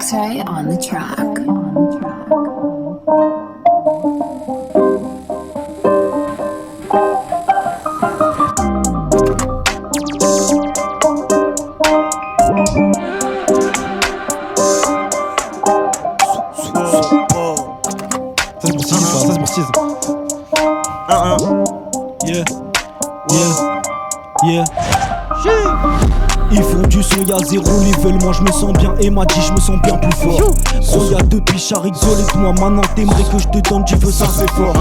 X-Ray on the track. Ils font du son, y'a zéro level, moi je me sens bien et m'a dit je me sens bien plus fort. Gros y'a deux piches à rigoler de moi, maintenant t'aimerais que je te donne, tu veux ça c'est fort.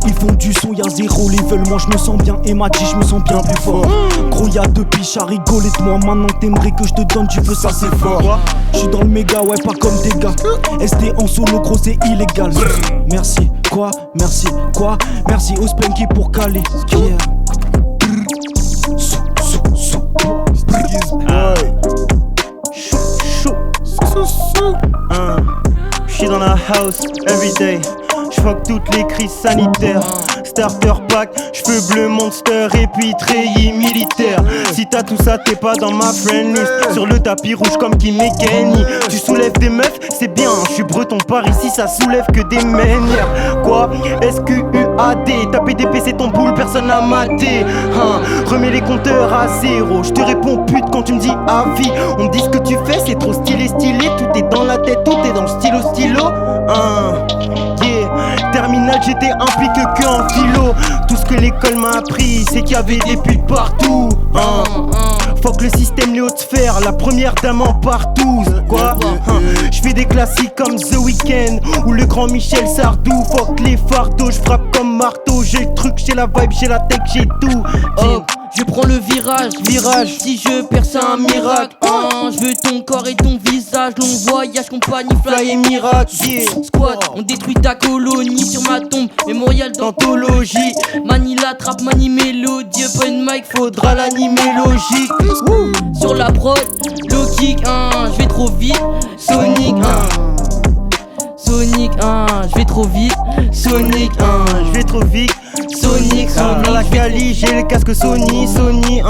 Ils font du son, y'a zéro level, moi je me sens bien et m'a dit je me sens bien plus fort. Gros y'a deux piches à rigoler de moi, maintenant t'aimerais que je te donne, tu veux ça c'est fort. J'suis dans le méga, ouais pas comme des gars. SD en solo gros c'est illégal. Merci, quoi, merci, quoi, merci au Spanky pour caler. Yeah. J'suis dans la house everyday. J'fuck toutes les crises sanitaires. Starter pack, cheveux bleus monster et puis treillis militaire. Si t'as tout ça, t'es pas dans ma friend list. Sur le tapis rouge comme Kim et Kenny. Tu soulèves des meufs, c'est bien. J'suis breton par ici, ça soulève que des manières. Quoi? SQUAD. T'as PDP, c'est ton boule, personne n'a maté. Remets les compteurs à zéro. J'te réponds pute quand tu me dis avis. On me dit ce que tu fais, c'est trop stylé. Tout est dans la tête, tout est dans le stylo. Yeah. Terminal, j'étais impliqué que en philo. Tout ce que l'école m'a appris, c'est qu'il y avait des putes partout. Fuck le système léosphère, la première dame en partout. Quoi? J'fais des classiques comme The Weeknd ou le grand Michel Sardou. Fuck les fardeaux, j'frappe comme marteau. J'ai le truc, j'ai la vibe, j'ai la tech, j'ai tout. Je prends le virage, si je perds c'est un miracle. Je veux ton corps et ton visage, long voyage, compagnie, fly et miracle. Squad, on détruit ta colonie sur ma tombe, mémorial d'anthologie. Manie la trappe, manie mélodie, open mic, faudra l'animer logique. Sur la prod, low kick, je vais trop vite, Sonic, Sonic, je vais trop vite, Sonic, je vais trop vite. Sonic, dans la Cali, j'ai le casque Sony, Sony,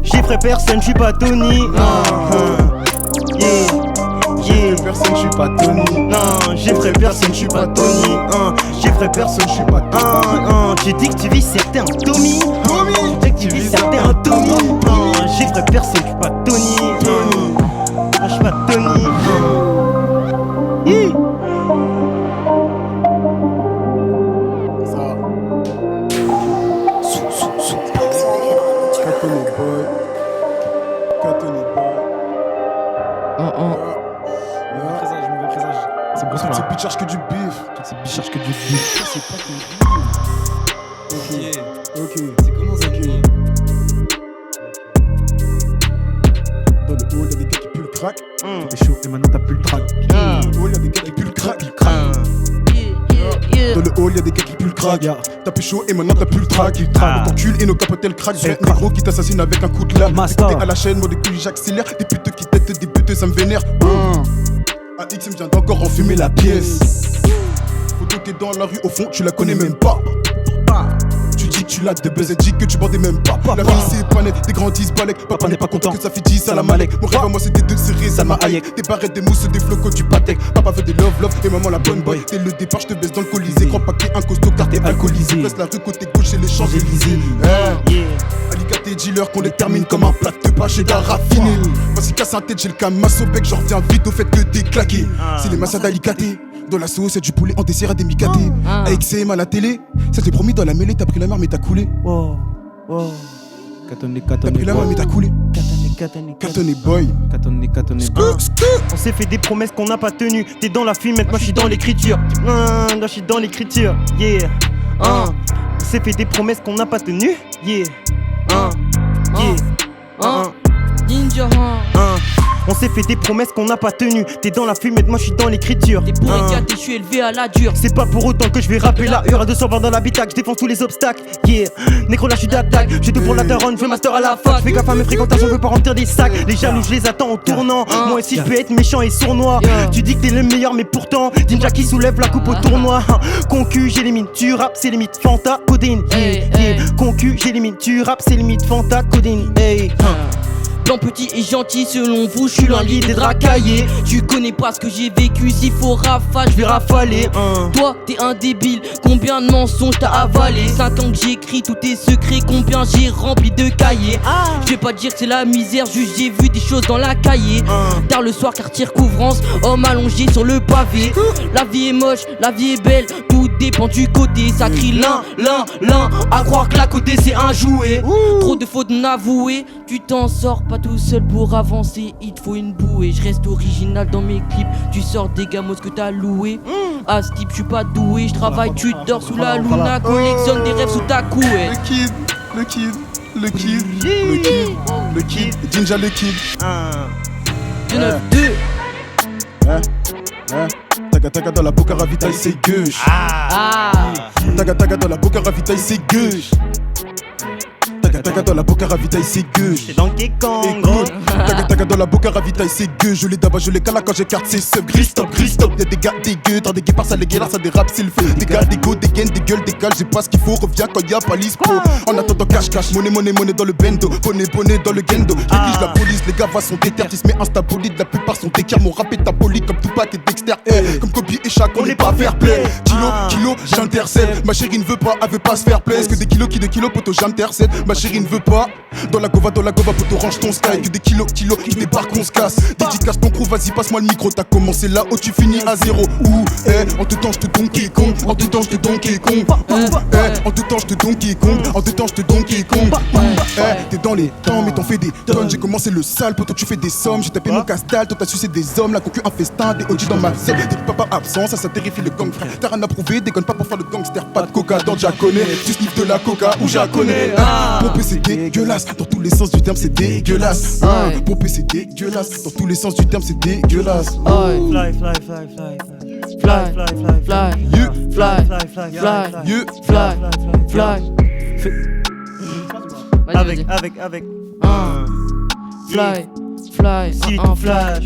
j'ai personne, j'suis pas Tony, J'ai personne, j'suis pas Tony. Non, j'ai personne, j'suis pas Tony, j'ai personne, j'suis pas Tony. Tu dis que tu vis certains Tommy, tu dis que tu vis certains Tommy, j'ai personne, j'suis pas Tony, j'suis pas Tony. C'est plus charge que du bif. C'est plus charge que du bif. C'est pas ton bif. Ok. C'est comment ça? Dans le hall, y'a des gars qui puent le crack. T'es chaud et maintenant t'as plus le track. Dans le hall, y'a des gars qui puent le crack. Dans le hall, y'a des gars qui puent le crack. T'as plus chaud et maintenant t'as plus le track. Ton cul et nos capotes, le crack. J'ai un négro qui t'assassine avec un coup de lame. T'es à la chaîne, moi des couilles j'accélère. Des putes qui têtent des putes, ça me vénère. AX me vient d'encore enfumer la pièce. Photo t'es dans la rue, au fond tu la connais même pas. Tu dis que tu l'as de buzz, dis que tu bandais même pas. La vie c'est pas net, des grands 10 balèques. Papa n'est pas content que ça fait 10 à la malek. Mon rêve à moi c'était de serrer Salma Hayek. Des barrettes, des mousses, des flocos, du patek. Papa veut des love et maman la bonne boy. Dès le départ je te baisse dans le colisée. Crois pas que t'es un costaud car t'es alcoolisé. Reste la rue côté gauche et les Champs-Élysées. Alicaté dealer qu'on les termine comme un plat de pâche et d'un raffiné. Vas-y casse un tête, j'ai le camas au bec. Je reviens vite au fait que t'es claqué. C'est les massas d'Alicaté. Dans la sauce, y'a du poulet en dessert à des micatés. Avec CM à la télé, ça t'est promis dans la mêlée, t'as pris la mer mais t'as coulé. T'as pris la mer mais t'as coulé. Catonné boy. On s'est fait des promesses qu'on n'a pas tenues. T'es dans la film, maintenant j'suis dans l'écriture. Là j'suis dans l'écriture, yeah. On s'est fait des promesses qu'on n'a pas tenues, yeah. Ninja, On s'est fait des promesses qu'on n'a pas tenues. T'es dans la fumette, moi je suis dans l'écriture. T'es pour éclater, je suis élevé à la dure. C'est pas pour autant que je vais rapper la hurle à 220 dans l'habitacle. Je défonce tous les obstacles, yeah. Nécro là je suis d'attaque. J'ai tout pour la daronne, je veux master à la fac. J'fais gaffe à mes fréquentations, je veux pas remplir des sacs. Les jaloux je les attends en tournant. Moi aussi je peux être méchant et sournois. Tu dis que t'es le meilleur mais pourtant Ninja qui soulève la coupe au tournoi. Concu j'élimine, tu rap c'est limite Fanta, codine, yeah. Concu j'élimine, tu rap c'est limite Fanta, codine, hey. Blanc petit et gentil, selon vous, je suis loin des dracaillés. Tu connais pas ce que j'ai vécu, s'il faut rafale, je vais rafaler. Toi, t'es un débile, combien de mensonges t'as avalé? 5 ans que j'écris tous tes secrets, combien j'ai rempli de cahiers. Je vais pas dire que c'est la misère, juste j'ai vu des choses dans la cahier. Tard le soir, quartier recouvrance, homme allongé sur le pavé. La vie est moche, la vie est belle, tout dépend du côté. Ça crie l'un, à croire que la côté c'est un jouet. Trop de fautes n'avouées, tu t'en sors pas tout seul pour avancer, il te faut une bouée. Je reste original dans mes clips, tu sors des gamos que t'as loué. À ce type, je suis pas doué, je travaille, tu dors sous la luna, collectionne des rêves sous ta couette. Le kid, Jinja le kid. 2-9-2. Taga dans la boca ravitaille, c'est gauche. Taga dans la boca ravitaille, c'est gauche. Taga dans la boca ravitaille, c'est gauche. C'est Donkey Kong. Écoute, taga dans la boca ravitaille, c'est gauche. Je les d'abord, je les cala quand j'écarte ses subs. Gris stop. Y'a des gars dégueux, dans des guépards, ça les guélards, ça dérape, c'est le feu. Des gars, des go, des gaines, des gueules, des cales, j'ai pas ce qu'il faut. Reviens quand y'a pas l'ispo. En attendant, cash, monnaie dans le bendo. Bonnet dans le gendo. J'néglige la police, les gars, sont déter. Tu se mets instabolide, la plupart sont d'équerre. Mon rap est aboli comme Tupac et Dexter. Comme Kobe et Shaq, on n'est pas fair play. Kilo, j'intercelle. Ma chérie ne veut pas, elle veut pas se faire play. Est-ce que des kilos, poto, j'intercède. Ma chérie ne veut pas. Dans la gova, poto, range ton style. Que des kilos, qui débarquent, on se casse. Dédicace ton crew, vas-y, passe-moi le micro. T'as commencé là-haut, tu finis à zéro. En tout temps, je te Donkey Kong. En tout temps, je te Donkey Kong. En tout temps, je te Donkey Kong. En tout temps, je te Donkey Kong. T'es dans les temps, mais t'en fais des tonnes. J'ai commencé le sale, poto, tu fais des sommes. J'ai tapé mon castal, toi t'as sucé des hommes. La concu, un festin, des OG dans ma selle. T'es papa absent, ça terrifie le gang, frère. T'as rien à prouver, déconne pas pour faire le gangster. Pas de coca dans Jaconé. Tu sniffes de la coca ou Jaconé. Pomper, c'est dégueulasse. Dans tous les sens du terme, c'est dégueulasse. Pomper, c'est dégueulasse. Dans tous les sens du terme, c'est dégueulasse. Fly. Avec. Fly. City flash.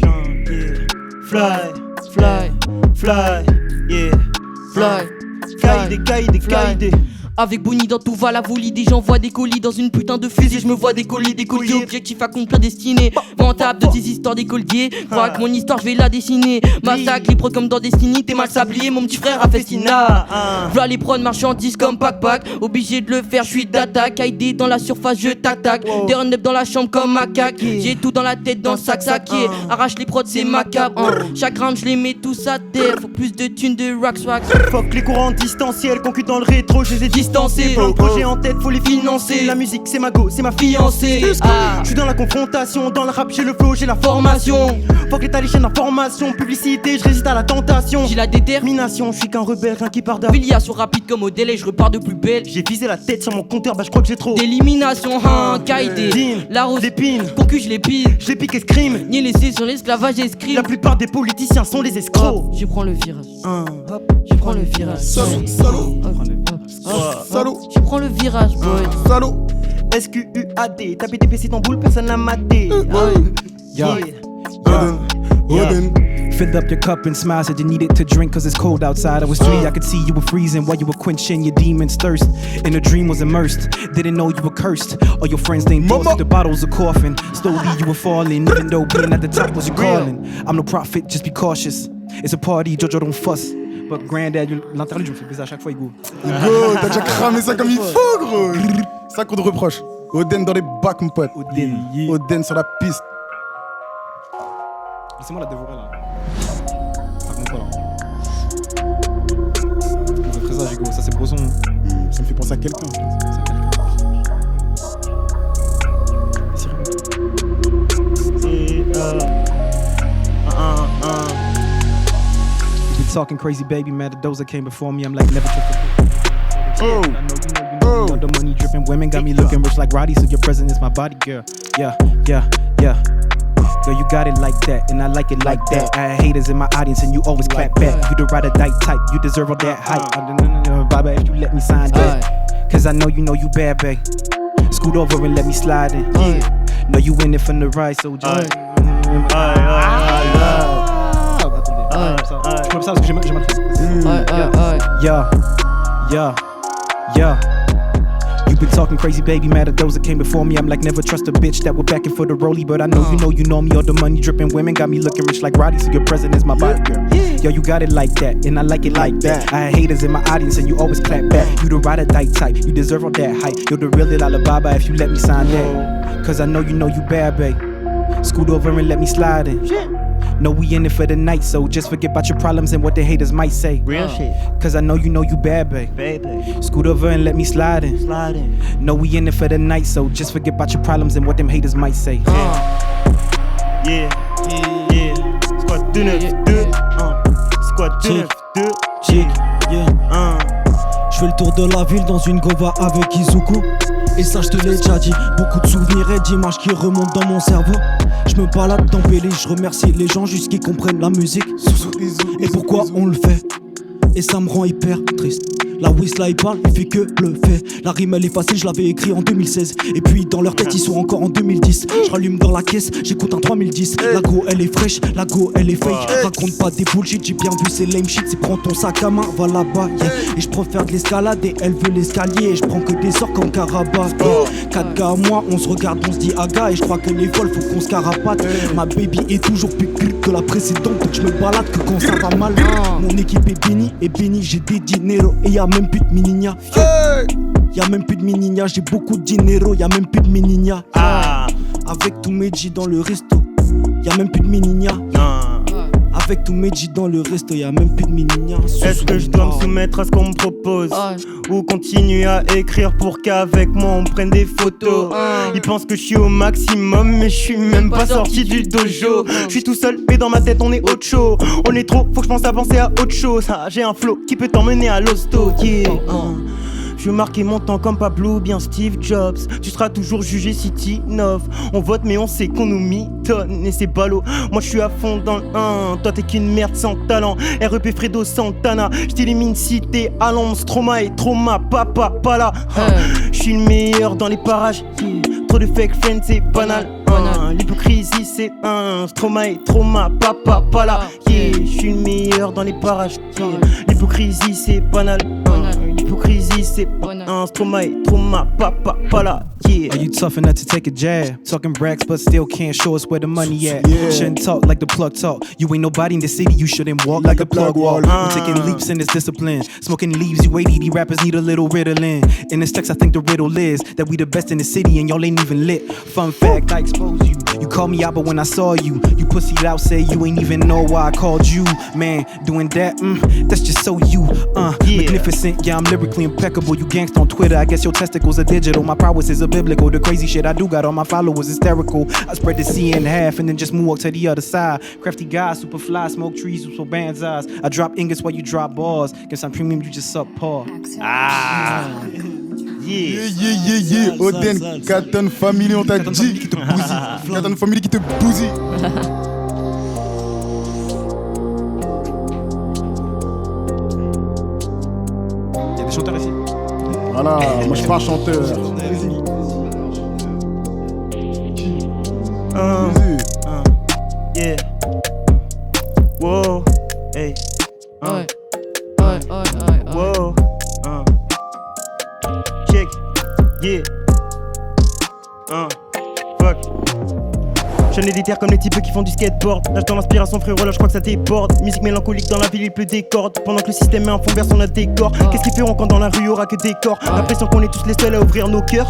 Kaide. Avec Bonnie dans tout va la volie, des gens voient des colis dans une putain de fusée. Je me vois des colliers, objectifs accomplis destinés. Ventable de tes histoires d'écoliers. Crois que mon histoire je vais la dessiner. Massacre les prods comme dans Destiny. T'es mal sablié, mon petit frère a festina. V'là les prods marchandises comme pack. Obligé de le faire, je suis d'attaque. Aidé dans la surface, je t'attaque. Des run-up dans la chambre comme macaque. J'ai tout dans la tête, dans le sac saqué. Arrache les prods, c'est macabre. Chaque round je les mets tous à terre. Faut plus de thunes de wax. Fuck les courants distanciels, concu dans le rétro, je les ai distancés. Plein de projets en tête, faut les financer. La musique c'est ma go, c'est ma fiancée. J'suis dans la confrontation, dans le rap j'ai le flow, j'ai la formation. Fuck les chaînes d'information, publicité, je résiste à la tentation. J'ai la détermination, Je suis qu'un rebelle, rien qui part d'un filiation rapide comme au délai, je repars de plus belle. J'ai visé la tête sur mon compteur, bah je crois que j'ai trop D'élimination, Kaide, la rose, l'épine, concu je les pile. je les pique et scream. Ni laissé sur l'esclavage escrime. La plupart des politiciens sont des escrocs. Je prends le virage, je prends le virage. Salaud. Je prends le virage, boy. Salaud. SQUAD, tapé tes PC dans boule, personne n'a maté. Oden. Filled up your cup and smiled, said you needed to drink cause it's cold outside. I was 3, I could see you were freezing while you were quenching your demon's thirst. In a dream was immersed, didn't know you were cursed. All your friends named thoughts, the bottles are coughing. Slowly you were falling, even though being at the top was your calling. I'm no prophet, just be cautious. It's a party, Jojo don't fuss. But granddad, l'interlude, je me fais baiser à chaque fois, Hugo. Hugo, t'as déjà cramé ça comme il faut, gros. Ça qu'on te reproche. Oden dans les bacs, mon pote. Oden sur la piste. Laissez-moi la dévorer là. Ça compte pas là. On fait présage, Hugo, ça c'est Brosson. Ça me fait penser à quelqu'un. You be talking crazy, baby, man. The dozer came before me. I'm like, never took a Oh. I know you know the money dripping women got me looking rich like Roddy, so your present is my body, girl. Yeah. Girl, you got it like that, and I like it like that. I had haters in my audience, and you always clap back. You the ride or die type, you deserve all that hype. Baba, if you let me sign that, cause I know you bad, babe. Scoot over and let me slide in. Know you in it from the right, so just. Je peux ça parce que j'ai mal fait. Yeah. You been talking crazy, baby, mad at those that came before me. I'm like, never trust a bitch that we're backing for the rollie. But I know you know me. All the money dripping women got me looking rich like Roddy. So your present is my body, girl. Yo, you got it like that, and I like it like that. I had haters in my audience, and you always clap back. You the ride or die type, you deserve all that hype. You're the real Alibaba if you let me sign that. Cause I know you bad, babe. Scoot over and let me slide in. No, we in it for the night, so just forget about your problems and what the haters might say. Real shit. Cause I know you bad, babe. Baby. Scoot over and let me slide in. Slide in. No, we in it for the night, so just forget about your problems and what them haters might say. Yeah. Squad 292. Squad 292. Chick, yeah. Je fais le tour de la ville dans une Gova avec Izuku. Et ça je te l'ai déjà dit, beaucoup de souvenirs et d'images qui remontent dans mon cerveau. Je me balade dans Bélé, je remercie les gens jusqu'ils comprennent la musique. Et pourquoi on le fait. Et ça me rend hyper triste. La Whistla il parle, il fait que le fait. La rime elle est facile, je l'avais écrit en 2016. Et puis dans leur tête ils sont encore en 2010. Je rallume dans la caisse, j'écoute un 3010. La go elle est fraîche, la go elle est fake. Raconte pas des bullshit, j'ai bien vu c'est lame shit. C'est prends ton sac à main, va là-bas, yeah. Et je préfère de l'escalade et elle veut l'escalier. Et je prends que des sorts comme Karabakh, yeah. 4 gars à moi, on se regarde, on se dit aga. Et je crois que les folles faut qu'on se carapate. Ma baby est toujours plus cute que la précédente. Donc je me balade que quand ça va mal. Mon équipe est bénie, j'ai des dineros. Et y'a même plus de mininia. Y'a même plus de mininia, j'ai beaucoup de dinero. Y'a même plus de mininia. Avec tous mes G dans le resto, y'a même plus de mininia. Avec tous mes G dans le resto, y'a même plus de mininia. Est-ce que je dois me soumettre à ce qu'on me propose ou continuer à écrire pour qu'avec moi on prenne des photos? Ils pensent que je suis au maximum, mais je suis même pas sorti du dojo. Je suis tout seul, mais dans ma tête on est autre chose. On est trop, faut que je pense à penser à autre chose. J'ai un flow qui peut t'emmener à l'hosto, yeah. Je veux marquer mon temps comme Pablo ou bien Steve Jobs. Tu seras toujours jugé si t'innove. On vote mais on sait qu'on nous mitonne. Et c'est ballot, moi je suis à fond dans le 1. Toi t'es qu'une merde sans talent. REP Fredo Santana. Je t'élimine si t'es à l'ombre. Stroma et trauma, papa, pas là. Je suis le meilleur dans les parages, yeah. Trop de fake friends c'est banal. L'hypocrisie c'est un Stroma et trauma, papa, pas là, yeah. Je suis le meilleur dans les parages, yeah. L'hypocrisie c'est banal. L'hypocrisie c'est un Stroma et trauma, papa, pas là, yeah. Are you tough enough to take a jab? Talking brags but still can't show us where the money at, yeah. Shouldn't talk like the plug talk. You ain't nobody in the city, you shouldn't walk like a plug walk. I'm taking leaps in this discipline. Smoking leaves, you ADD rappers need a little Ritalin. In this text I think the riddle is that we the best in the city and y'all ain't even lit. Fun fact, I expose you. You called me out but when I saw you, you pussied out, say you ain't even know why I called you. Man, doing that, that's just so you, yeah. Magnificent, yeah, I'm lyrically impeccable. You gangsta on Twitter, I guess your testicles are digital. My prowess is a biblical. The crazy shit I do got all my followers hysterical. I spread the sea in half and then just move up to the other side. Crafty guy, super fly, smoke trees with so band's eyes. I drop ingots while you drop bars. Guess I'm premium, you just suck paw. Yeah. Oden, Katon Family, on t'a dit qui te bousille. Katon Family qui te bousille. Y'a des chanteurs ici. Voilà, moi je suis pas un chanteur. Yeah. Wow. Hey. Wow. Check. Yeah. Fuck. J'en ai des terres comme les types qui font du skateboard. Nage dans l'inspiration frérot, là je crois que ça déborde. Musique mélancolique dans la ville, il pleut des cordes. Pendant que le système met un fond vers son décor. Qu'est-ce qu'ils feront quand dans la rue y'aura que des corps? L'impression qu'on est tous les seuls à ouvrir nos cœurs.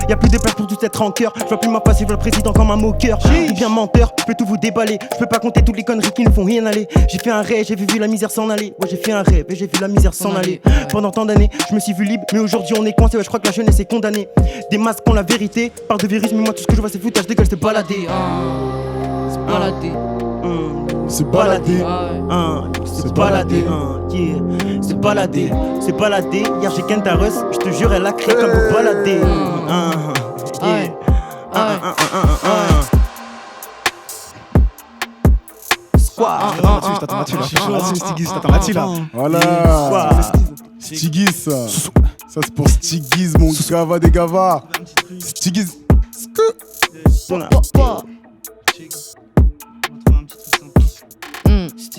Y'a plus de place pour tout cette rancœur. Je vois plus ma face, je vois le président comme un moqueur. T'es bien menteur, je peux tout vous déballer. Je peux pas compter toutes les conneries qui ne font rien aller. J'ai fait un rêve, j'ai vu la misère s'en aller. Ouais j'ai fait un rêve et j'ai vu la misère s'en aller. Pendant tant d'années, je me suis vu libre. Mais aujourd'hui on est coincé, ouais je crois que la jeunesse est condamnée. Des masques ont la vérité, parle de virus mais moi tout ce que je vois c'est foutage de gueule, c'est balader. C'est balader, c'est balader, yeah. C'est balader, hier j'ai Kentarus, je te jure elle a crié comme pour balader, yeah. Squad. Je t'attends là-dessus, Stigis, je t'attends là-dessus là. Voilà, Stigis, ça c'est pour Stigis mon gava des gavas. Stigis,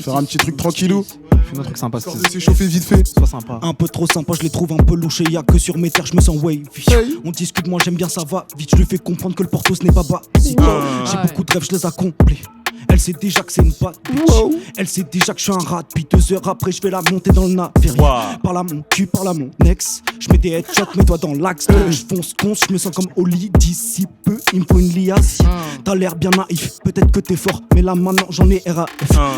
Faire un petit truc tranquillou. Fais un truc sympa, Histoire de s'échauffer vite fait. sois sympa. Un peu trop sympa, je les trouve un peu louchés. Y'a que sur mes terres, je me sens wavy. On discute, moi j'aime bien, ça va vite. Je lui fais comprendre que le Porto ce n'est pas basique. J'ai beaucoup de rêves, je les accomplis. Elle sait déjà que c'est une bad bitch. Elle sait déjà que je suis un rat. Puis 2 heures après, je vais la monter dans le navire. Parle à mon cul, parle à mon ex. Je mets des headshots, mets-toi dans l'axe. Je fonce con, je me sens comme Oli. D'ici peu, il me faut une liasse. T'as l'air bien naïf, peut-être que t'es fort. Mais là maintenant, j'en ai RAF.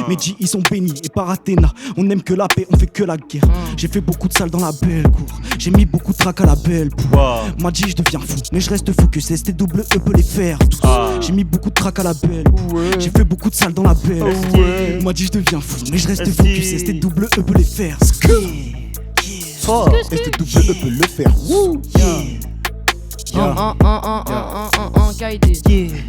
Mes G, ils sont bénis. Et par Athéna, on n'aime que la paix, on fait que la guerre. J'ai fait beaucoup de salles dans la belle cour. J'ai mis beaucoup de trac à la belle pour. M'a dit, je deviens fou. Mais je reste focus, STWE peut les faire tous. J'ai mis beaucoup de trac à la belle pour. J'ai fait beaucoup de salles dans la belle. M'a dit, je deviens fou. Mais je reste focus, STWE peut les faire. STWE peut le faire. Kaïdé,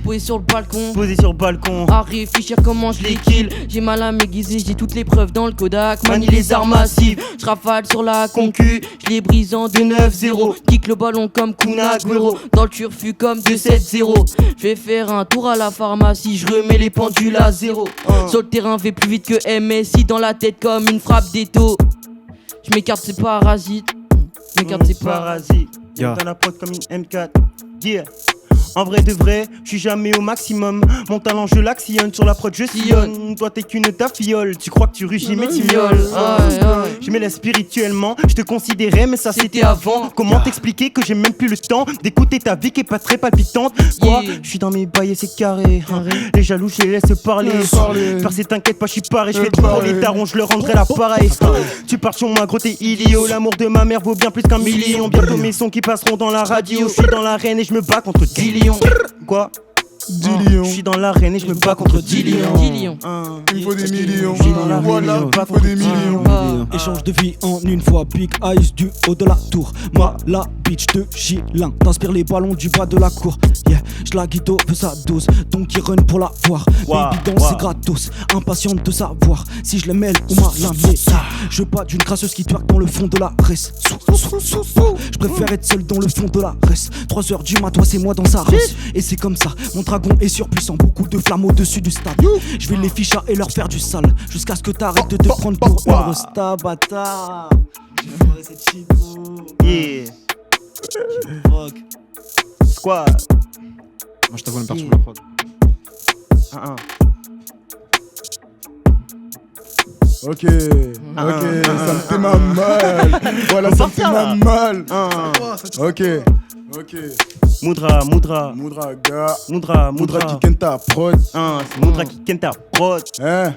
posé sur le balcon. Posé sur le balcon. À réfléchir comment je les kill. J'ai mal à m'aiguiser, j'ai toutes les preuves dans le Kodak. Manie les armes massives, je rafale sur la concu. Je les brise en 2-9-0. Kick le ballon comme Kun Agüero. Dans le turfu comme 2-7-0. Je vais faire un tour à la pharmacie, je remets les pendules à 0. Sur le terrain, vais plus vite que MSI. Dans la tête comme une frappe d'étau. Je m'écarte ces parasites. M'écarte ces parasites. Dans la prod comme une M4. Yeah. En vrai de vrai, je suis jamais au maximum. Mon talent je l'actionne, sur la prod je sillonne. Toi t'es qu'une tafiole, tu crois que tu rugis mais tu violes. Je me laisse spirituellement, je te considérais mais ça c'était avant. Comment t'expliquer que j'ai même plus le temps d'écouter ta vie qui est pas très palpitante. Quoi, je suis dans mes bails et c'est carré. Les jaloux je les laisse parler. Percé t'inquiète pas, je suis paré, je fais tout pour les tarons, je leur rendrai l'appareil. Tu pars sur moi gros t'es idiot, l'amour de ma mère vaut bien plus qu'un million. Bientôt mes sons qui passeront dans la radio. Je suis dans l'arène et je me bats contre 10 lions. Quoi? 10 lions. Je suis dans l'arène et je me bats contre 10 lions. 10 lions. Il faut des millions. Je suis dans l'arène, Voilà, je me bats il faut des contre 10 millions. Échange de vie en une fois, Big Eyes du haut de la tour. Moi, la bitch de Gilin, t'inspires les ballons du bas de la cour. Yeah, j'la guido veut sa dose, donc il run pour la voir. Baby dans c'est gratos, impatiente de savoir si je les mêle ou mal la mets. Je veux pas d'une crasseuse qui twerk dans le fond de la res. Je préfère être seul dans le fond de la res. 3h du mat, toi c'est moi dans sa race. Et c'est comme ça, mon dragon est surpuissant, beaucoup de flammes au-dessus du stade. Je vais les ficher et leur faire du sale, jusqu'à ce que t'arrêtes de te prendre pour une resta bâtard. J'ai foiré cette chico. Yeah. Squad. Moi je t'avoue une perche sur la prod. Ok, ça me fait mal. Voilà, ça me fait mal. Ok. Moudra, Moudra qui ken ta prod. c'est Moudra qui ken ta prod. Yeah.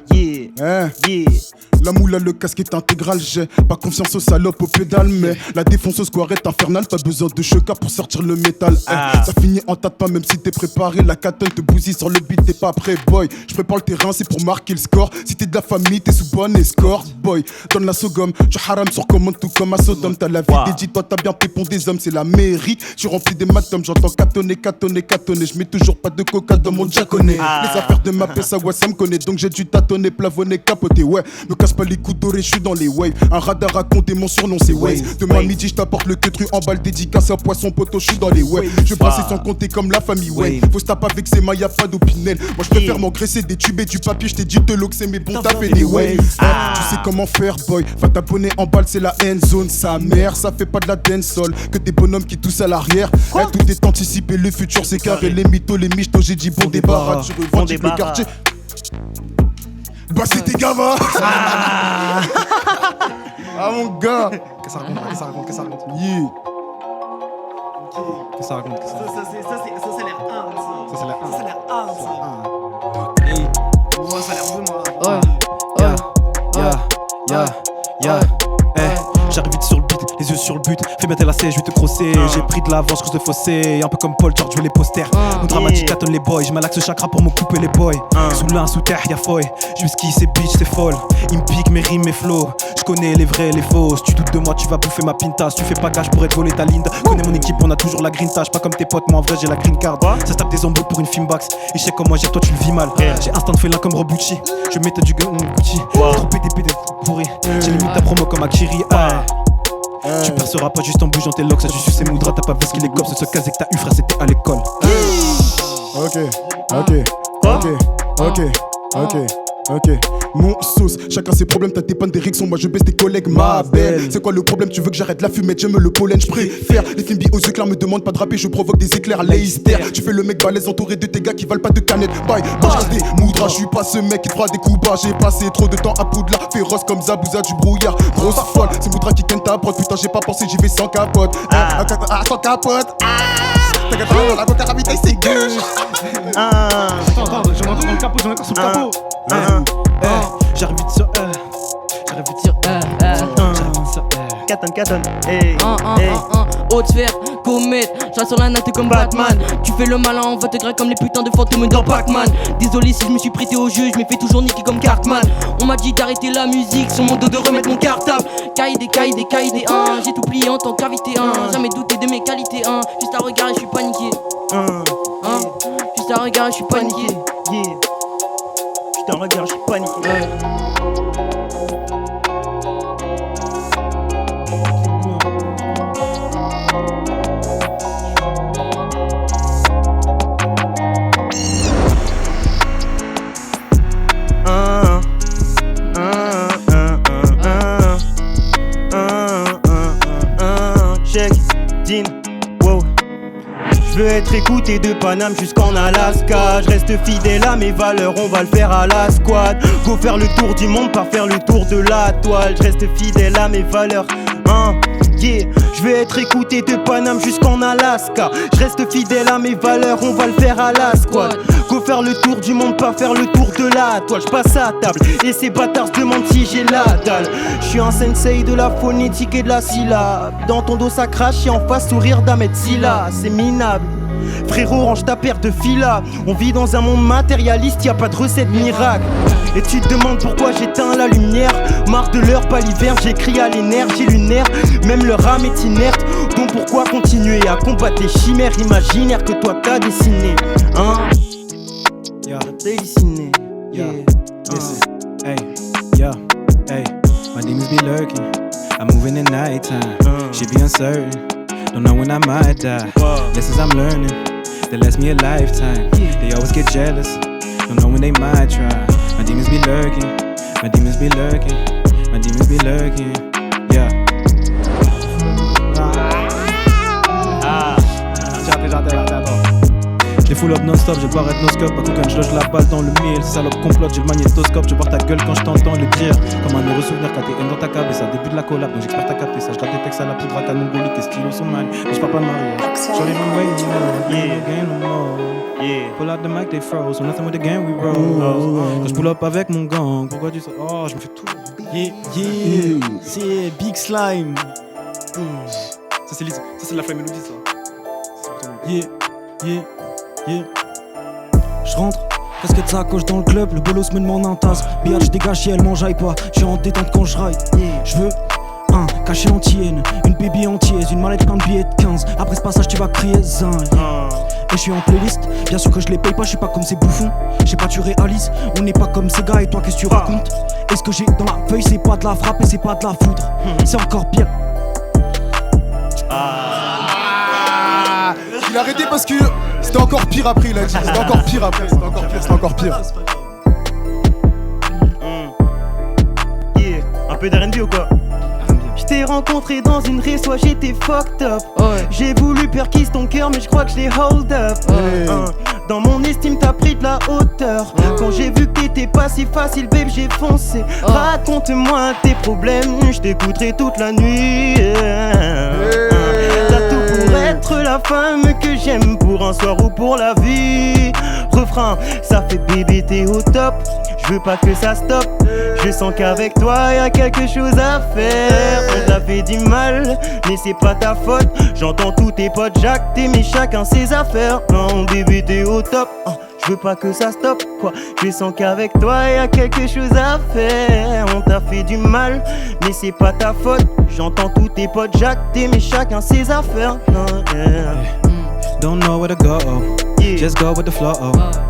La moula, le casque est intégral, j'ai pas confiance aux salopes, aux pédales, mais la défonceuse est infernale, pas besoin de cheka pour sortir le métal. Ça finit en tas de pas, même si t'es préparé, la catonne te bousille sur le beat, t'es pas prêt, boy. Je prépare le terrain, c'est pour marquer le score. Si t'es de la famille, t'es sous bonne escorte, boy. Donne la sogom, tu haram sur commande, tout comme à Sodome. T'as la vie dédite, toi t'as bien pépon des hommes, c'est la mairie. Tu remplis des matums, j'entends catonner. Je mets toujours pas de coca dans mon jaconais. Les affaires de ma paix, ça ouais, ça me connaît, donc j'ai dû tâtonner, plavonner, capoter, ouais. Me casse pas les coups dorés, je suis dans les waves. Un radar à compter, mon surnom c'est Waze. Demain midi, je t'apporte le queutru en balle dédicace à poisson poteau, je suis dans les waves. Je passe sans compter comme la famille Wayne. Faut se taper avec ses mailles, y'a pas d'opinel. Moi je préfère m'engraisser des tubes et du papier. Je t'ai dit de l'oxy, mais bon, t'as fait des waves. Tu sais comment faire, boy. Va t'abonner en balle, c'est la end zone. Sa mère, ça fait pas de la dancehall. Que des bonhommes qui toussent à l'arrière. Tout est anticipé, le futur c'est carré. Les mythos, les michtos, j'ai dit bon débarras. Tu revendiques le quartier. Bah c'était Gava. Ah mon gars. Qu'est-ce que ça raconte Qu'est-ce que ça raconte Ça a l'air Moi ça a l'air vraiment. J'arrive vite sur le beat, les yeux sur le but. Fais mettre la C, je vais te crosser. J'ai pris de l'avance, je de fossé. Un peu comme Paul George, je veux les posters. Mon dramatique tâtonne les boys. Je malaxe chakra pour me couper les boys. Sous l'un, sous terre, y'a foy. Jusqu'ici, c'est bitch, c'est folle. Il me pique mes rimes, mes flows. Je connais les vrais, les faux. Si tu doutes de moi, tu vas bouffer ma pinta. Si tu fais pas cash pour être volé ta linda. Connais mon équipe, on a toujours la green tâche. Pas comme tes potes, moi en vrai, j'ai la green card. Ça se tape des embouts pour une filmbox. Et je sais comment agir, toi tu le vis mal. J'ai instant félin comme Robucci. Je mettais du gun Gucci. Trop PDP d'être pourri. J'ai limite ta promo comme Akiri. Tu perceras pas juste en bougeant tes locks. Ça tu suces et moudras, t'as pas vu ce qu'il est cops. Ce casé que t'as eu frère c'était à l'école. Ok. Ok, mon sauce, chacun ses problèmes, t'as tes pannes d'érection, moi je baisse tes collègues, ma belle. C'est quoi le problème, tu veux que j'arrête la fumette, j'aime le pollen, je préfère les films aux éclairs, me demande pas de rapper, je provoque des éclairs, Leicester. Tu fais le mec balèze entouré de tes gars qui valent pas de canettes, bye. Moi je des moudras, je suis pas ce mec qui te fera des coups bas, j'ai passé trop de temps à Poudlard, féroce comme Zabouza du brouillard, grosse folle, c'est Moudra qui ken ta prod, putain j'ai pas pensé, j'y vais sans capote, sans capote, t'inquiète pas, la coca ravitaille c'est gauche. Attends, j'en ai encore dans le capot, j'en ai encore sur le capot. J'arrive vite sur J'arrive vite sur Caton, hey, hey. Haute sphère, comète, je reste sur la natte comme Batman. Tu fais le malin, on va te griller comme les putains de fantômes dans Pac-Man. Désolé si je me suis prêté au jeu, je me fais toujours niquer comme Cartman. On m'a dit d'arrêter la musique, sur mon dos de remettre mon cartable. KID, j'ai tout plié en tant que gravité, jamais douté de mes qualités, juste à regarder, je suis paniqué. Juste à regarder, je suis paniqué. Yeah. Juste à regarder, je suis paniqué. Check, Dean, wow. Je veux être écouté de Paname jusqu'en Alaska. Je reste fidèle à mes valeurs, on va le faire à la squad. Go faire le tour du monde, pas faire le tour de la toile. Je reste fidèle à mes valeurs, yeah. Je veux être écouté de Paname jusqu'en Alaska. Je reste fidèle à mes valeurs, on va le faire à la squad. Go faire le tour du monde, pas faire le tour de la toile. Je passe à table et ces bâtards se demandent si j'ai la dalle. Je suis un sensei de la phonétique et de la syllabe. Dans ton dos ça crache et en face sourire d'Ahmed Silla. C'est minable. Frérot, range ta paire de filas. On vit dans un monde matérialiste, y a pas de recette miracle. Et tu te demandes pourquoi j'éteins la lumière. Marre de l'heure, pas l'hiver, j'écris à l'énergie lunaire. Même leur âme est inerte. Donc pourquoi continuer à combattre les chimères imaginaires que toi t'as dessiné, Yeah. T'as dessiné, Yeah. Listen, hey, yeah, hey. My demons be lurking. I'm moving at nighttime. She be uncertain. Don't know when I might die. Lessons I'm learning, that lasts me a lifetime. They always get jealous. Don't know when they might try. My demons be lurking. My demons be lurking. My demons be lurking. Yeah. J'ai full up non-stop, j'ai barré de noscope. À coup quand je loge la balle dans le mille. Salope complote, j'ai le magnétoscope. Je voir ta gueule quand je t'entends le dire. Comme un heureux souvenir quand t'es dans ta cabesse. À début de la collab, donc j'espère t'as capté ça. Je gratte des textes à la poudre à canon bolique et stylo son man. Mais je parle pas de mariage. Shorty don't wait no more, Yeah. no game no more. yeah. Pull out the mic, they froze. So nothing with the game, we roll. Quand je pull up avec mon gang, pourquoi tu sais? Oh, je me fais tout. Yeah, c'est Big Slime. Ça c'est de la flemme mélodie ça. Yeah. Je rentre, casquette sacoche dans le club, le bolos me demande un tasse. Biatch dégage si elle m'enjaille pas, j'suis en détente quand je ride. Je veux un cachet anti-haine, une baby anti-aise, une mallette plein de billets de 15. Après ce passage tu vas crier zin. Et je suis en playlist, bien sûr que je les paye pas, je suis pas comme ces bouffons. J'ai pas tu réalises, on n'est pas comme ces gars et toi qu'est-ce que tu racontes? Et ce que j'ai dans la feuille c'est pas de la frappe et c'est pas de la foudre. C'est encore pire. Il a arrêté parce que c'était encore pire après, il a dit. C'était encore pire après, c'était encore pire. Yeah, un peu d'R&B ou quoi? J't'ai rencontré dans une race, soit j'étais fucked up. J'ai voulu perquise ton cœur, mais je crois que je l'ai hold up. Dans mon estime, t'as pris de la hauteur. Quand j'ai vu que t'étais pas si facile, babe, j'ai foncé. Raconte-moi tes problèmes, je t'écouterai toute la nuit. T'as tout pour être la femme que j'aime pour un soir ou pour la vie. Refrain, ça fait bébé, t'es au top. Je veux pas que ça stoppe. Je sens qu'avec toi y'a quelque chose à faire. On t'a fait du mal, mais c'est pas ta faute. J'entends tous tes potes jacter, mais chacun ses affaires. Non bébé t'es au top, je veux pas que ça stoppe quoi. Je sens qu'avec toi y'a quelque chose à faire. On t'a fait du mal, mais c'est pas ta faute. J'entends tous tes potes jacter, mais chacun ses affaires. Non, yeah. Don't know where to go, Yeah. just go with the flow.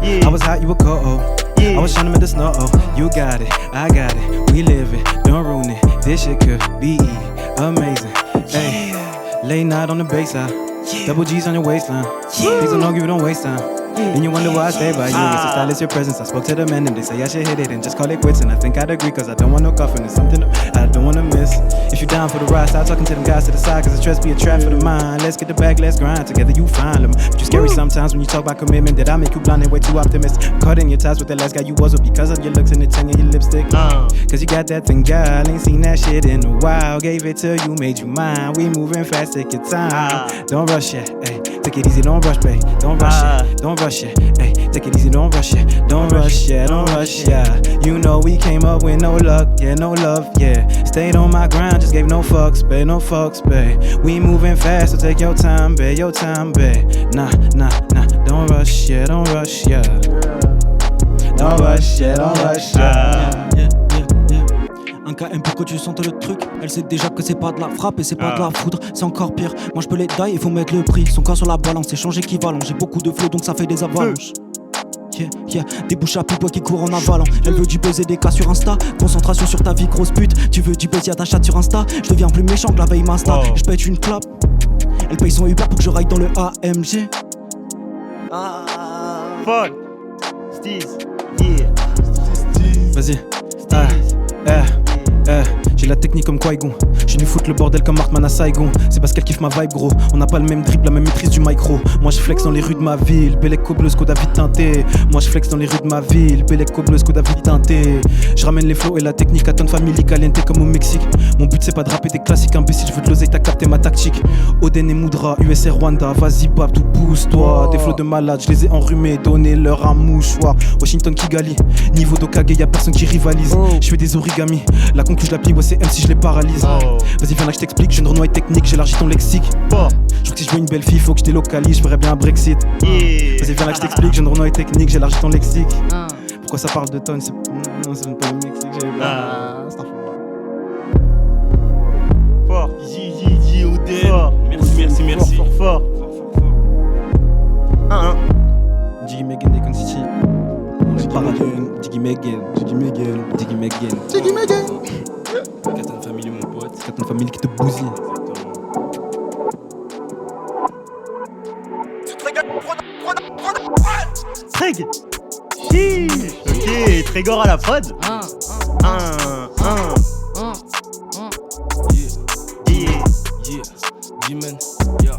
Yeah. I was hot, you were cold. Yeah. I was trying to make the snow. You got it, I got it. We live it, don't ruin it. This shit could be amazing. Hey, late night on the bass side. Double G's on your waistline. Please don't argue, don't waste time. And you wonder why I stay by you. It's the style, it's your presence. I spoke to the men and they say I should hit it and just call it quits. And I think I'd agree, cause I don't want no coffin. It's something I don't wanna miss. If you down for the ride, start talking to them guys to the side, cause the stress be a trap for the mind. Let's get the bag, let's grind. Together you find them. But you scary sometimes when you talk about commitment. Did I make you blind and way too optimistic? Caught in your ties with the last guy you was, or because of your looks and the tongue of your lipstick? Cause you got that thing, girl. Ain't seen that shit in a while. Gave it to you, made you mine. We moving fast, take your time. Don't rush it, ayy. Take it easy, don't rush, babe. Don't rush it, don't rush it, ayy. Take it easy, don't rush it. Don't rush, yeah, don't rush, yeah. You know we came up with no luck, yeah, no love, yeah. Stayed on my grind, just gave no fucks, babe, no fucks, babe. We moving fast, so take your time, babe, your time, babe. Nah, nah, nah, don't rush, yeah, don't rush, yeah. Don't rush, yeah, don't rush, yeah. Un KM pour que tu sentes le truc. Elle sait déjà que c'est pas de la frappe et c'est pas de la foudre, c'est encore pire. Moi je peux les die, il faut mettre le prix. Son corps sur la balance, échange équivalent. J'ai beaucoup de flow donc ça fait des avalanches. Yeah, yeah, des bouches à pipois qui courent en avalant. Elle veut du buzz et des cas sur Insta. Concentration sur ta vie, grosse pute. Tu veux du buzz, y'a ta chatte sur Insta. Je deviens plus méchant que la veille m'insta. Je pète une clope. Elle paye son Uber pour que je ride dans le AMG. Fuck. Steez. Yeah. Vas-y. J'ai la technique comme Qui-Gon. J'suis venu foutre le bordel comme Hartman à Saigon. C'est parce qu'elle kiffe ma vibe, gros. On n'a pas le même drip, la même maîtrise du micro. Moi je flex dans les rues de ma ville. Bellec cobleuse, Koda vite teinté. Moi je flex dans les rues de ma ville. Bellec cobleuse, Koda vite teinté. Je ramène les flows et la technique à tonne famille caliente comme au Mexique. Mon but c'est pas de rapper des classiques imbéciles. Je veux de l'oseille, t'as capté ma tactique. Oden et Moudra, USR Rwanda. Vas-y Bab, tout pousse-toi. Des flows de malade, je les ai enrhumés. Donnez-leur un mouchoir. Washington, Kigali. Niveau d'Okage, y'a personne qui rivalise. Je fais des origamis. La concu, je la plie, ouais c'est MC, je les paralyse. Vas-y viens là que je t'explique, je ne renoie technique, j'élargis ton lexique. Je crois que si je veux une belle fille, faut que je délocalise, je ferais bien un Brexit. Vas-y viens là que je t'explique, je ne renoie technique, j'élargis ton lexique. Pourquoi ça parle de tonnes? Non, c'est pas le Mexique, j'ai pas. Fort. Fort. Merci. Fort. 1-1. Diggy Megan, Decon City. Diggy Megan. Captain Family, mon pote. Captain Family qui te bousille. Treg. Ok, Trégor à la prod. 1-1. G-Man, yeah.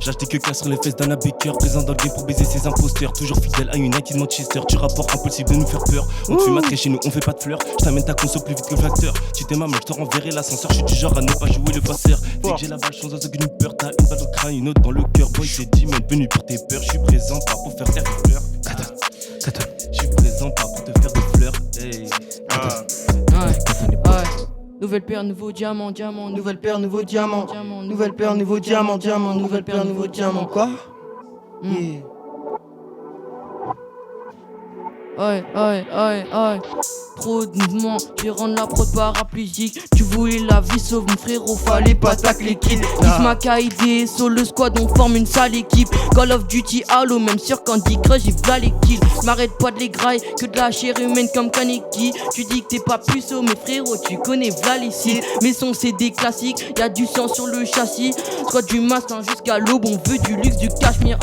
J'ai acheté que casse sur les fesses d'Anna Baker. Présent dans le game pour baiser ses imposteurs. Toujours fidèle à United Manchester. Tu rapportes impossible de nous faire peur. On te fait masquer chez nous, on fait pas de fleurs. Je t'amène ta conso plus vite que le facteur. Tu t'es maman, je te renverrai l'ascenseur. Je suis du genre à ne pas jouer le passeur. Dès que j'ai la balle, je sans aucune peur. T'as une balle au crâne, une autre dans le cœur. Boy, c'est G-Man, venu pour tes peurs. Je suis présent pas pour faire taire des fleurs. Je suis présent pas pour te faire des fleurs. Hey. Nouvelle paire, nouveau diamant, Nouvelle paire, nouveau diamant. Nouvelle paire, nouveau diamant. Nouvelle paire, nouveau diamant. Quoi? Yeah. Ouais. Trop de mouvements, je vais rendre la prod paraplugique. Tu voulais la vie sauve mon frérot, fallait pas tacler les kills. Kiss ma KID, solo le squad, on forme une sale équipe. Call of Duty, Halo, même sur Candy Crush, j'ai v'là les kills. M'arrête pas de les grailles, que de la chair humaine comme Kaneki. Tu dis que t'es pas puceau, mais frérot, tu connais v'là les sites. Mes sons c'est des classiques, y'a du sang sur le châssis. Squad du mastin jusqu'à l'aube, on veut du luxe, du cachemire.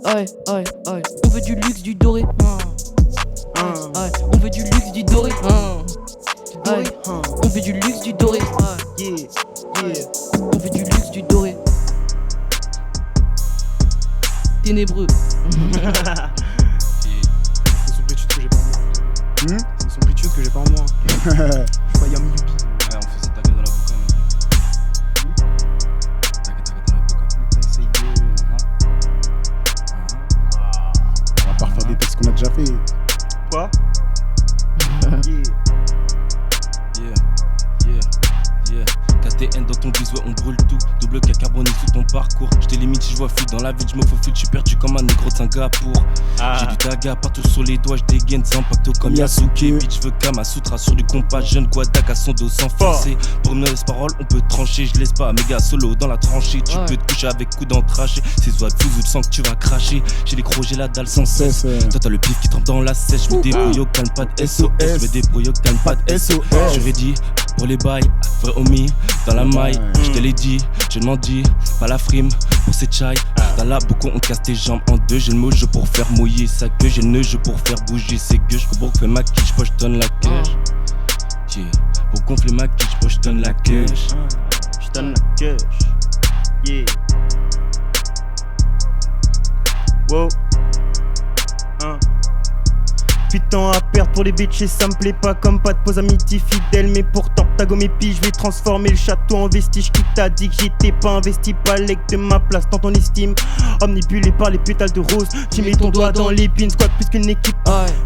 Ouais. On veut du luxe, du doré. On veut du luxe, du doré. On veut du luxe, du doré. On veut du luxe, du doré. Ténébreux. C'est son prétude que j'ai pas en moi. C'est son prétude que j'ai pas en moi. Je suis pas Yam Yubi. Ouais, on fait ça taquer dans la bouca. Taquer dans la bouca. Essaye de. On va pas refaire des textes qu'on a déjà fait. Quoi? Yeah. KTN dans ton bise, ouais, on brûle tout. Double K carboné sous ton parcours. J'te limite si je vois flou dans la ville, j'me faufile, j'suis perdu comme un négro de Singapour. J'ai du taga partout sur les doigts, j'dégaine Zampacto comme Yasuke. Bitch j'veux Kama Sutra sur du compas, jeune Guadak à son dos sans forcer. Pour une mauvaise parole, on peut trancher, je laisse pas méga solo dans la tranchée. Tu peux te coucher avec coup d'entraché. C'est soit de fou, sens que tu vas cracher. J'ai les crocs, j'ai la dalle sans cesse. Toi t'as le pif qui trempe dans la sèche. J'me débrouille au calme, pas de SOS. J'me débrouille au calme, pas de SOS. J'aurais dit pour les bails, vrai homie, dans la maille. J'te l'ai dit, je m'en dis, pas la frime pour ces chai. T'as là beaucoup, on casse tes jambes en deux. J'ai le mojo pour faire mouiller sa queue. J'ai le nœud pour faire bouger ses gueules. J'cours fais ma quiche, poche donne la queue. Yeah. Pour gonfler ma quiche, poche donne la queue. J'donne la queue. Yeah. Wow. Putain à perdre pour les bitches et ça me plaît pas comme pas de pause amitié fidèle. Mais pourtant t'as gommé pis je vais transformer le château en vestige. Qui t'a dit que j'étais pas investi, pas leg de ma place dans ton estime. Omnibulé par les pétales de rose, tu mets ton doigt dans l'épine. Squad plus qu'une équipe,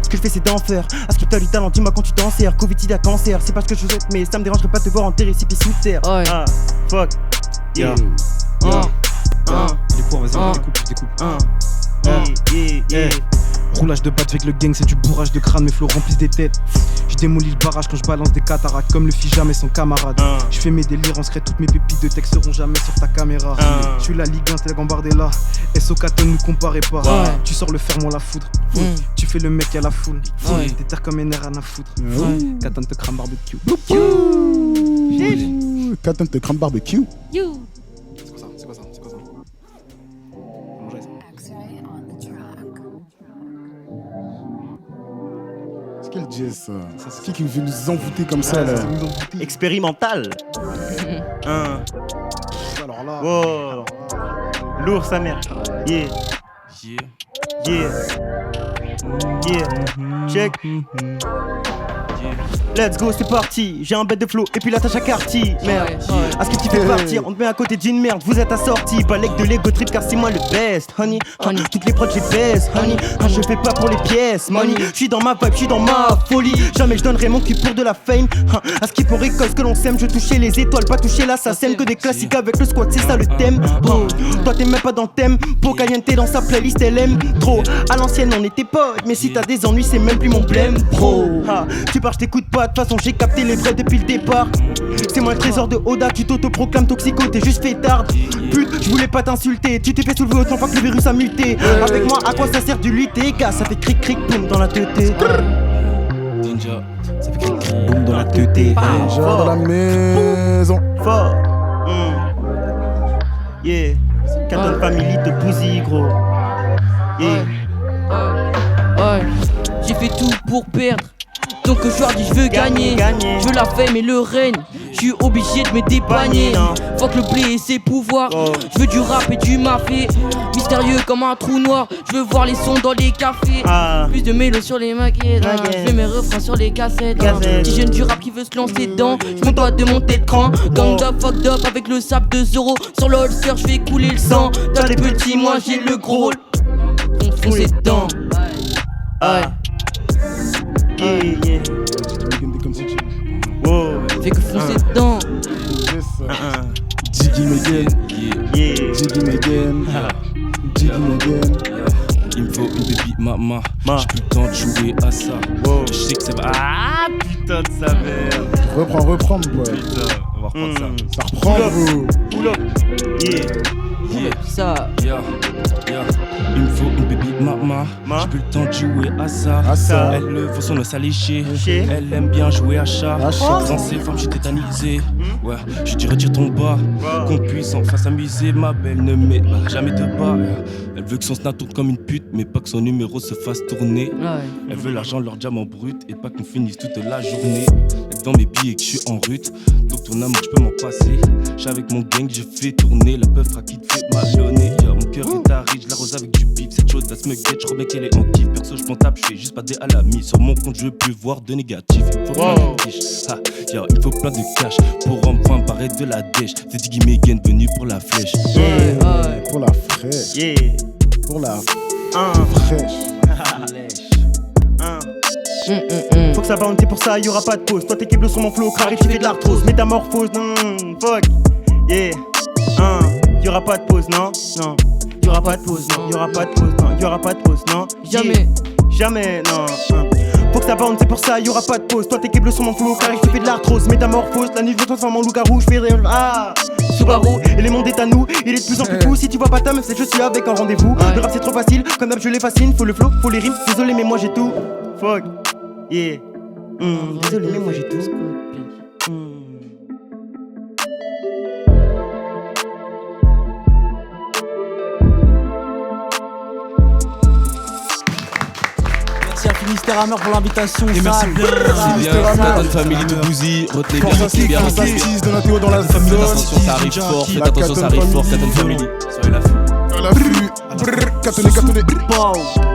ce que je fais c'est d'enfer. À ce que t'as du talent, dis-moi quand tu t'en sers. Covid, sida, cancer, c'est pas ce que je souhaite mais ça me dérangerait pas de te voir enterré ici puis sous terre. Ah, fuck, yeah. Les points, vas-y, je découpe. Yeah. Roulage de batte avec le gang, c'est du bourrage de crâne, mes flots remplissent des têtes. Je démolis le barrage quand je balance des cataractes, comme le fit jamais son camarade. Je fais mes délires en secret, toutes mes pépites de texte seront jamais sur ta caméra. Je suis la Ligue 1, t'es la Gambardella. SO4 ne nous comparez pas. Tu sors le ferme, on la foudre. Tu fais le mec à la foule. T'es terre comme un air à foutre. Katan te crame barbecue. Katan te crame barbecue. C'est quoi ça C'est quel jazz ça? C'est qui veut nous envoûter comme ça là? Expérimental. Alors là. Wow. Lourd sa mère. Yeah. Check. Let's go, c'est parti. J'ai un bête de flow et puis l'attache à Carty. Merde, à ce que tu fais partir, on te met à côté d'une merde. Vous êtes assortis, balèque de l'ego trip car c'est moi le best. Honey, toutes les prods j'ai baisse. Honey, je fais pas pour les pièces. Money, j'suis dans ma vibe, j'suis dans ma folie. Jamais je donnerai mon cul pour de la fame. À ce qui pour récolte ce que l'on sème, je touchais les étoiles, pas toucher l'assassin. Que des classiques avec le squat, c'est ça le thème. Toi t'es même pas dans le thème. Pour Caliente dans sa playlist, elle aime trop. À l'ancienne on était potes, mais si t'as des ennuis, c'est même plus mon blême, bro. Tu pars, je t'écoute pas. De toute façon j'ai capté les vrais depuis le départ. C'est moi le trésor de Oda, tu t'auto-proclames toxico, t'es juste fêtarde. Pute, je voulais pas t'insulter, tu t'es fait soulever autant fois que le virus a muté. Avec moi, à quoi ça sert de lutter, gars, ça fait cric cric boum dans la tête. Ninja, ça fait cric cric boum dans la tête. Déjà dans la maison. Fort. Yeah. Canton Family de Bouzy, gros. Yeah. J'ai fait tout pour perdre. Donc aujourd'hui je veux gagner. Je veux la fame et le règne. Je suis obligé de me dépanner. Faut que le blé et ses pouvoirs. Je veux du rap et du mafé. Mystérieux comme un trou noir. Je veux voir les sons dans les cafés. Plus de mélos sur les maquettes. Je fais mes refrains sur les cassettes. Petit jeune du rap qui veut se lancer dedans. Je me dois de monter de cran. Gang up, fucked up avec le sable de Zoro. Sur le holster je fais couler le sang. T'as les petits, moi j'ai le gros. On fonce dedans. Yeah. Wow. Fais que foncer dedans. Jiggy Megan. Yeah. Jiggy Megan. Jiggy Megan. Il me faut une baby mama. J'ai plus le temps de jouer à ça. Je sais que ça va. Ah putain de sa mère. Reprends mon pote. Putain, on va reprendre ça. Ça reprend gros. Pull up. Yeah. Ça. Il me faut une baby mama. J'ai plus le temps de jouer à ça. Elle le veut son os alléché. Elle aime bien jouer à chat. Dans ses formes, j'étais tétanisé. Ouais, je dirais retire ton bas. Qu'on puisse enfin s'amuser. Ma belle ne met jamais de bas. Elle veut que son snap tourne comme une pute, mais pas que son numéro se fasse tourner. Elle veut l'argent, leur diamant brut, et pas qu'on finisse toute la journée. Elle est dans mes pieds et que je suis en rut. Donc ton amour, je peux m'en passer. J'suis avec mon gang, je fais tourner. La peuf qui te fait malonner. Mon cœur est taré, je l'arrose avec du bif. Cette chose, ça se me guette, je remets qu'elle est en kiff. Perso, je m'en tape, je fais juste pas des à l'ami. Sur mon compte, je veux plus voir de négatif. Il faut plein de quiche. Il faut plein de cash pour enfin paraître de la dèche. C'est Diggy Megan venu pour la flèche. Pour la fraîche. Yeah. Pour la fraîche. Faut que ça bounce, pour ça y'aura pas de pause. Toi t'es keblo sur mon flow, crari tu fais de l'arthrose. Métamorphose, fuck. Yeah. Y'aura pas de pause, non. Y'aura pas de pause, non. Y'aura pas de pause, non. Y'aura pas de pause, non. Jamais, non. Faut que ça bounce, pour ça y'aura pas de pause. Toi t'es keblo sur mon flow, crari tu fais de l'arthrose. Métamorphose, la nuit je me transforme en loup-garou. Je fais Subaru, et le monde est à nous. Il est de plus en plus fou. Si tu vois pas ta meuf, c'est que je suis avec un rendez-vous. Le rap c'est trop facile, comme d'hab je les fascine. Faut le flow, faut les rimes. Désolé mais moi j'ai tout. Fuck. Yeah. Désolé mais moi j'ai tout. Mr. Hammer pour l'invitation. Et merci bien. C'est bien, Platane Family de Bouzy. Retenez bien, retenez bien. Force Assise, Donatello dans la zone. Attention, ça arrive fort. Faites attention, ça arrive fort. Platane Family. Soyez là. À l'affût. Brrr, catonné. Pow.